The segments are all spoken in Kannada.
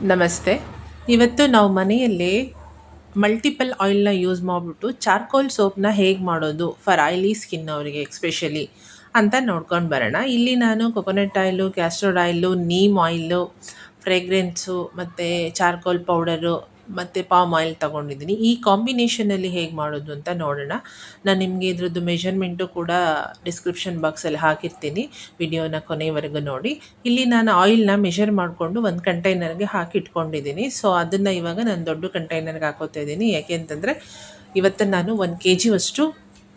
ನಮಸ್ತೆ. ಇವತ್ತು ನಾವು ಮನೆಯಲ್ಲೇ ಮಲ್ಟಿಪಲ್ ಆಯಿಲ್‌ನ ಯೂಸ್ ಮಾಡ್ಬಿಟ್ಟು ಚಾರ್ಕೋಲ್ ಸೋಪ್‌ನ ಹೇಗೆ ಮಾಡೋದು ಫಾರ್ ಆಯಿಲಿ ಸ್ಕಿನ್ ಅವರಿಗೆ ಎಸ್ಪೆಷಲಿ ಅಂತ ನೋಡ್ಕೊಂಡು ಬರೋಣ. ಇಲ್ಲಿ ನಾನು coconut oil, castor oil, neem oil, fragrance ಮತ್ತು ಚಾರ್ಕೋಲ್ ಪೌಡರು ಮತ್ತು ಪಾಮ್ ಆಯಿಲ್ ತೊಗೊಂಡಿದ್ದೀನಿ. ಈ ಕಾಂಬಿನೇಷನಲ್ಲಿ ಹೇಗೆ ಮಾಡೋದು ಅಂತ ನೋಡೋಣ. ನಾನು ನಿಮಗೆ ಇದ್ರದ್ದು ಮೆಷರ್ಮೆಂಟು ಕೂಡ ಡಿಸ್ಕ್ರಿಪ್ಷನ್ ಬಾಕ್ಸಲ್ಲಿ ಹಾಕಿರ್ತೀನಿ. ವಿಡಿಯೋನ ಕೊನೆಯವರೆಗೂ ನೋಡಿ. ಇಲ್ಲಿ ನಾನು ಆಯಿಲ್‌ನ ಮೆಷರ್ ಮಾಡಿಕೊಂಡು ಒಂದು ಕಂಟೈನರ್‌ಗೆ ಹಾಕಿ ಇಟ್ಕೊಂಡಿದ್ದೀನಿ. ಸೊ ಅದನ್ನು ಇವಾಗ ನಾನು ದೊಡ್ಡ ಕಂಟೈನರ್‌ಗೆ ಹಾಕೋತಾ ಇದ್ದೀನಿ. ಯಾಕೆ ಅಂತಂದರೆ ಇವತ್ತು ನಾನು 1 kg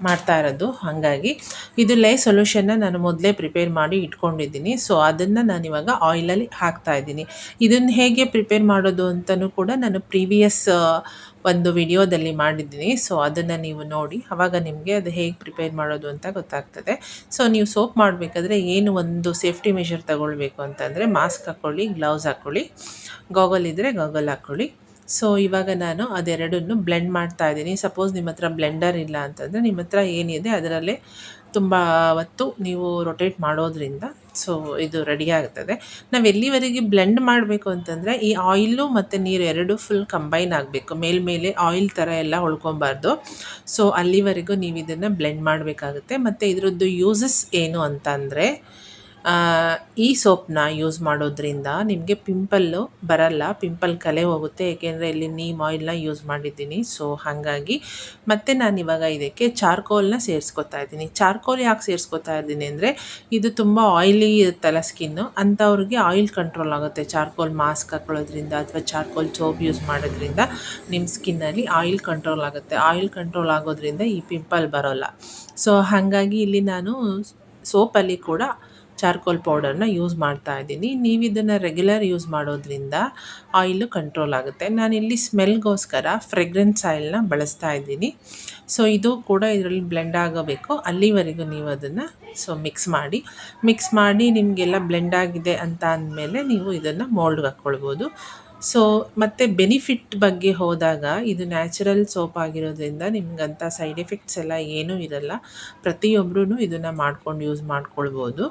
ಮಾಡ್ತಾ ಇರೋದು. ಹಾಗಾಗಿ ಇದು ಲೇ ಸೊಲ್ಯೂಷನ್ನ ನಾನು ಮೊದಲೇ ಪ್ರಿಪೇರ್ ಮಾಡಿ ಇಟ್ಕೊಂಡಿದ್ದೀನಿ. ಸೊ ಅದನ್ನು ನಾನಿವಾಗ ಆಯಿಲಲ್ಲಿ ಹಾಕ್ತಾ ಇದ್ದೀನಿ. ಇದನ್ನು ಹೇಗೆ ಪ್ರಿಪೇರ್ ಮಾಡೋದು ಅಂತಲೂ ಕೂಡ ನಾನು ಪ್ರೀವಿಯಸ್ ಒಂದು ವಿಡಿಯೋದಲ್ಲಿ ಮಾಡಿದ್ದೀನಿ. ಸೊ ಅದನ್ನು ನೀವು ನೋಡಿ, ಆವಾಗ ನಿಮಗೆ ಅದು ಹೇಗೆ ಪ್ರಿಪೇರ್ ಮಾಡೋದು ಅಂತ ಗೊತ್ತಾಗ್ತದೆ. ಸೊ ನೀವು ಸೋಪ್ ಮಾಡಬೇಕಾದ್ರೆ ಏನು ಒಂದು ಸೇಫ್ಟಿ ಮೆಷರ್ ತಗೊಳ್ಬೇಕು ಅಂತಂದರೆ ಮಾಸ್ಕ್ ಹಾಕ್ಕೊಳ್ಳಿ, ಗ್ಲೌಸ್ ಹಾಕ್ಕೊಳ್ಳಿ, ಗಾಗಲ್ ಇದ್ದರೆ ಗಾಗಲ್ ಹಾಕ್ಕೊಳ್ಳಿ. ಸೊ ಇವಾಗ ನಾನು ಅದೆರಡನ್ನು ಬ್ಲೆಂಡ್ ಮಾಡ್ತಾ ಇದ್ದೀನಿ. ಸಪೋಸ್ ನಿಮ್ಮ ಹತ್ರ ಬ್ಲೆಂಡರ್ ಇಲ್ಲ ಅಂತಂದರೆ ನಿಮ್ಮ ಹತ್ರ ಏನಿದೆ ಅದರಲ್ಲೇ ತುಂಬ ಹೊತ್ತು ನೀವು ರೊಟೇಟ್ ಮಾಡೋದ್ರಿಂದ ಸೊ ಇದು ರೆಡಿ ಆಗ್ತದೆ. ನಾವು ಎಲ್ಲಿವರೆಗೆ ಬ್ಲೆಂಡ್ ಮಾಡಬೇಕು ಅಂತಂದರೆ ಈ ಆಯಿಲು ಮತ್ತು ನೀರು ಎರಡೂ ಫುಲ್ ಕಂಬೈನ್ ಆಗಬೇಕು. ಮೇಲ್ಮೇಲೆ ಆಯಿಲ್ ಥರ ಎಲ್ಲ ಉಳ್ಕೊಬಾರ್ದು. ಸೊ ಅಲ್ಲಿವರೆಗೂ ನೀವು ಇದನ್ನು ಬ್ಲೆಂಡ್ ಮಾಡಬೇಕಾಗುತ್ತೆ. ಮತ್ತು ಇದರದ್ದು ಯೂಸಸ್ ಏನು ಅಂತ ಅಂದರೆ ಈ ಸೋಪ್ನ ಯೂಸ್ ಮಾಡೋದ್ರಿಂದ ನಿಮಗೆ ಪಿಂಪಲ್ಲು ಬರಲ್ಲ, ಪಿಂಪಲ್ ಕಲೆ ಹೋಗುತ್ತೆ. ಏಕೆಂದರೆ ಇಲ್ಲಿ ನೀಮ್ ಆಯಿಲ್ನ ಯೂಸ್ ಮಾಡಿದ್ದೀನಿ. ಸೊ ಹಾಗಾಗಿ ಮತ್ತು ನಾನಿವಾಗ ಇದಕ್ಕೆ ಚಾರ್ಕೋಲ್ನ ಸೇರಿಸ್ಕೊತಾ ಇದ್ದೀನಿ. ಚಾರ್ಕೋಲ್ ಯಾಕೆ ಸೇರಿಸ್ಕೊತಾ ಇದ್ದೀನಿ ಅಂದರೆ ಇದು ತುಂಬ ಆಯಿಲಿ ಇರುತ್ತಲ್ಲ ಸ್ಕಿನ್ನು, ಅಂಥವ್ರಿಗೆ ಆಯಿಲ್ ಕಂಟ್ರೋಲ್ ಆಗುತ್ತೆ. ಚಾರ್ಕೋಲ್ ಮಾಸ್ಕ್ ಹಾಕೊಳ್ಳೋದ್ರಿಂದ ಅಥವಾ ಚಾರ್ಕೋಲ್ ಸೋಪ್ ಯೂಸ್ ಮಾಡೋದ್ರಿಂದ ನಿಮ್ಮ ಸ್ಕಿನ್ನಲ್ಲಿ ಆಯಿಲ್ ಕಂಟ್ರೋಲ್ ಆಗುತ್ತೆ. ಆಯಿಲ್ ಕಂಟ್ರೋಲ್ ಆಗೋದ್ರಿಂದ ಈ ಪಿಂಪಲ್ ಬರೋಲ್ಲ. ಸೊ ಹಾಗಾಗಿ ಇಲ್ಲಿ ನಾನು ಸೋಪಲ್ಲಿ ಕೂಡ ಚಾರ್ಕೋಲ್ ಪೌಡರ್ನ ಯೂಸ್ ಮಾಡ್ತಾ ಇದ್ದೀನಿ. ನೀವು ಇದನ್ನು ರೆಗ್ಯುಲರ್ ಯೂಸ್ ಮಾಡೋದ್ರಿಂದ ಆಯಿಲು ಕಂಟ್ರೋಲ್ ಆಗುತ್ತೆ. ನಾನಿಲ್ಲಿ ಸ್ಮೆಲ್ಗೋಸ್ಕರ ಫ್ರೆಗ್ರೆನ್ಸ್ ಆಯಿಲ್ನ ಬಳಸ್ತಾ ಇದ್ದೀನಿ. ಸೊ ಇದು ಕೂಡ ಇದರಲ್ಲಿ ಬ್ಲೆಂಡ್ ಆಗಬೇಕು. ಅಲ್ಲಿವರೆಗೂ ನೀವು ಅದನ್ನು ಮಿಕ್ಸ್ ಮಾಡಿ ನಿಮಗೆಲ್ಲ ಬ್ಲೆಂಡ್ ಆಗಿದೆ ಅಂತ ಅಂದಮೇಲೆ ನೀವು ಇದನ್ನು ಮೋಲ್ಡ್ಗೆ ಹಾಕ್ಕೊಳ್ಬೋದು. ಸೊ ಮತ್ತು ಬೆನಿಫಿಟ್ ಬಗ್ಗೆ ಹೋದಾಗ ಇದು ನ್ಯಾಚುರಲ್ ಸೋಪ್ ಆಗಿರೋದ್ರಿಂದ ನಿಮಗಂಥ ಸೈಡ್ ಎಫೆಕ್ಟ್ಸ್ ಎಲ್ಲ ಏನೂ ಇರಲ್ಲ. ಪ್ರತಿಯೊಬ್ಬರೂ ಇದನ್ನು ಮಾಡ್ಕೊಂಡು ಯೂಸ್ ಮಾಡ್ಕೊಳ್ಬೋದು.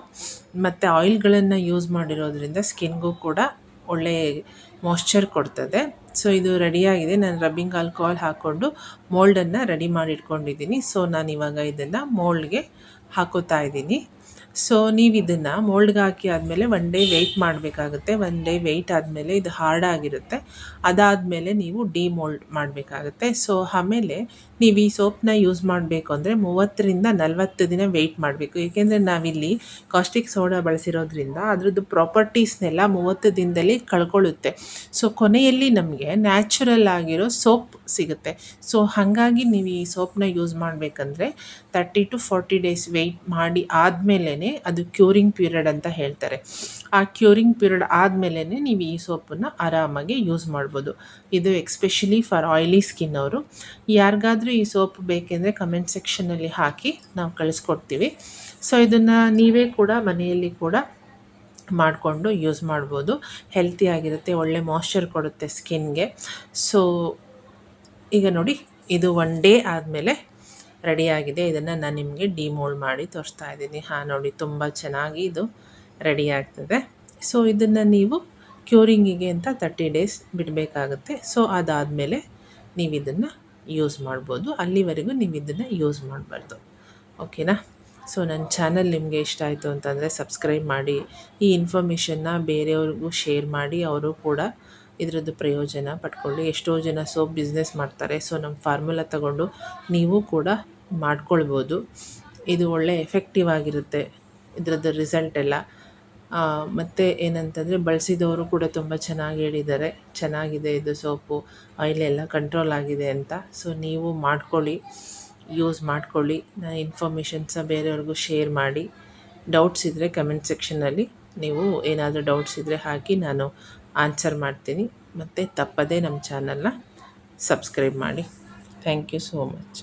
ಮತ್ತು ಆಯಿಲ್ಗಳನ್ನು ಯೂಸ್ ಮಾಡಿರೋದ್ರಿಂದ ಸ್ಕಿನ್ಗೂ ಕೂಡ ಒಳ್ಳೆ ಮಾಯ್ಶ್ಚರ್ ಕೊಡ್ತದೆ. ಸೊ ಇದು ರೆಡಿಯಾಗಿದೆ. ನಾನು ರಬ್ಬಿಂಗ್ ಆಲ್ಕೋಹಾಲ್ ಹಾಕ್ಕೊಂಡು ಮೋಲ್ಡನ್ನು ರೆಡಿ ಮಾಡಿ ಇಟ್ಕೊಂಡಿದ್ದೀನಿ. ಸೊ ನಾನಿವಾಗ ಇದನ್ನು ಮೋಲ್ಡ್ಗೆ ಹಾಕೋತಾ ಇದ್ದೀನಿ. ಸೊ ನೀವು ಇದನ್ನು ಮೋಲ್ಡ್ಗೆ ಹಾಕಿ ಆದಮೇಲೆ 1 ಡೇ ವೆಯ್ಟ್ ಮಾಡಬೇಕಾಗುತ್ತೆ. 1 ಡೇ ವೆಯ್ಟ್ ಆದಮೇಲೆ ಇದು ಹಾರ್ಡ್ ಆಗಿರುತ್ತೆ. ಅದಾದಮೇಲೆ ನೀವು ಡಿಮೋಲ್ಡ್ ಮಾಡಬೇಕಾಗುತ್ತೆ. ಸೊ ಆಮೇಲೆ ನೀವು ಈ ಸೋಪ್ನ ಯೂಸ್ ಮಾಡಬೇಕು ಅಂದರೆ 30ರಿಂದ 40 ದಿನ ವೆಯ್ಟ್ ಮಾಡಬೇಕು. ಏಕೆಂದರೆ ನಾವಿಲ್ಲಿ ಕಾಸ್ಟಿಕ್ ಸೋಡಾ ಬಳಸಿರೋದ್ರಿಂದ ಅದರದ್ದು ಪ್ರಾಪರ್ಟೀಸ್ನೆಲ್ಲ 30 ದಿನದಲ್ಲಿ ಕಳ್ಕೊಳ್ಳುತ್ತೆ. ಸೊ ಕೊನೆಯಲ್ಲಿ ನಮಗೆ ನ್ಯಾಚುರಲ್ ಆಗಿರೋ ಸೋಪ್ ಸಿಗುತ್ತೆ. ಸೊ ಹಾಗಾಗಿ ನೀವು ಈ ಸೋಪ್ನ ಯೂಸ್ ಮಾಡಬೇಕಂದ್ರೆ 30 to 40 ಡೇಸ್ ವೆಯ್ಟ್ ಮಾಡಿ ಆದಮೇಲೆ ಅದು ಕ್ಯೂರಿಂಗ್ ಪೀರಿಯಡ್ ಅಂತ ಹೇಳ್ತಾರೆ. ಆ ಕ್ಯೂರಿಂಗ್ ಪೀರಿಯಡ್ ಆದಮೇಲೆ ನೀವು ಈ ಸೋಪನ್ನು ಆರಾಮಾಗಿ ಯೂಸ್ ಮಾಡ್ಬೋದು. ಇದು ಎಕ್ಸ್ಪೆಷಲಿ ಫಾರ್ ಆಯಿಲಿ ಸ್ಕಿನ್ ಅವರು. ಯಾರಿಗಾದರೂ ಈ ಸೋಪ್ ಬೇಕೆಂದರೆ ಕಮೆಂಟ್ ಸೆಕ್ಷನಲ್ಲಿ ಹಾಕಿ ನಾವು ಕಳಿಸ್ಕೊಡ್ತೀವಿ. ಸೊ ಇದನ್ನು ನೀವೇ ಕೂಡ ಮನೆಯಲ್ಲಿ ಕೂಡ ಮಾಡಿಕೊಂಡು ಯೂಸ್ ಮಾಡ್ಬೋದು. ಹೆಲ್ತಿಯಾಗಿರುತ್ತೆ, ಒಳ್ಳೆ ಮಾಯ್ಶ್ಚರ್ ಕೊಡುತ್ತೆ ಸ್ಕಿನ್ಗೆ. ಸೊ ಈಗ ನೋಡಿ, ಇದು 1 ಡೇ ಆದಮೇಲೆ ರೆಡಿಯಾಗಿದೆ. ಇದನ್ನು ನಾನು ನಿಮಗೆ ಡಿಮೋಲ್ಡ್ ಮಾಡಿ ತೋರಿಸ್ತಾ ಇದ್ದೀನಿ. ನೋಡಿ, ತುಂಬ ಚೆನ್ನಾಗಿ ಇದು ರೆಡಿ ಆಗ್ತದೆ. ಸೊ ಇದನ್ನು ನೀವು ಕ್ಯೂರಿಂಗಿಗೆ ಅಂತ 30 ಡೇಸ್ ಬಿಡಬೇಕಾಗುತ್ತೆ. ಸೊ ಅದಾದಮೇಲೆ ನೀವು ಇದನ್ನು ಯೂಸ್ ಮಾಡ್ಬೋದು. ಅಲ್ಲಿವರೆಗೂ ನೀವು ಇದನ್ನು ಯೂಸ್ ಮಾಡಬಾರ್ದು. ಓಕೆನಾ? ಸೊ ನನ್ನ ಚಾನಲ್ ನಿಮಗೆ ಇಷ್ಟ ಆಯಿತು ಅಂತಂದರೆ ಸಬ್ಸ್ಕ್ರೈಬ್ ಮಾಡಿ, ಈ ಇನ್ಫಾರ್ಮೇಷನ್ನ ಬೇರೆಯವ್ರಿಗೂ ಶೇರ್ ಮಾಡಿ, ಅವರು ಕೂಡ ಇದರದ್ದು ಪ್ರಯೋಜನ ಪಡ್ಕೊಳ್ಳಿ. ಎಷ್ಟೋ ಜನ ಸೋಪ್ ಬಿಸ್ನೆಸ್ ಮಾಡ್ತಾರೆ. ಸೊ ನಮ್ಮ ಫಾರ್ಮುಲಾ ತಗೊಂಡು ನೀವು ಕೂಡ ಮಾಡ್ಕೊಳ್ಬೋದು. ಇದು ಒಳ್ಳೆ ಎಫೆಕ್ಟಿವ್ ಆಗಿರುತ್ತೆ ಇದರದ್ದು ರಿಸಲ್ಟ್ ಎಲ್ಲ. ಮತ್ತು ಏನಂತಂದರೆ ಬಳಸಿದವರು ಕೂಡ ತುಂಬ ಚೆನ್ನಾಗಿ ಹೇಳಿದ್ದಾರೆ, ಚೆನ್ನಾಗಿದೆ ಇದು ಸೋಪು, ಆಯಿಲೆಲ್ಲ ಕಂಟ್ರೋಲ್ ಆಗಿದೆ ಅಂತ. ಸೊ ನೀವು ಮಾಡ್ಕೊಳ್ಳಿ, ಯೂಸ್ ಮಾಡ್ಕೊಳ್ಳಿ. ನಾನು ಇನ್ಫಾರ್ಮೇಷನ್ಸ ಬೇರೆಯವ್ರಿಗೂ ಶೇರ್ ಮಾಡಿ. ಡೌಟ್ಸ್ ಇದ್ದರೆ ಕಮೆಂಟ್ ಸೆಕ್ಷನಲ್ಲಿ ನೀವು ಏನಾದರೂ ಡೌಟ್ಸ್ ಇದ್ದರೆ ಹಾಕಿ, ನಾನು ಆನ್ಸರ್ ಮಾಡ್ತೀನಿ. ಮತ್ತು ತಪ್ಪದೇ ನಮ್ಮ ಚಾನಲ್ನ ಸಬ್ಸ್ಕ್ರೈಬ್ ಮಾಡಿ. Thank you so much.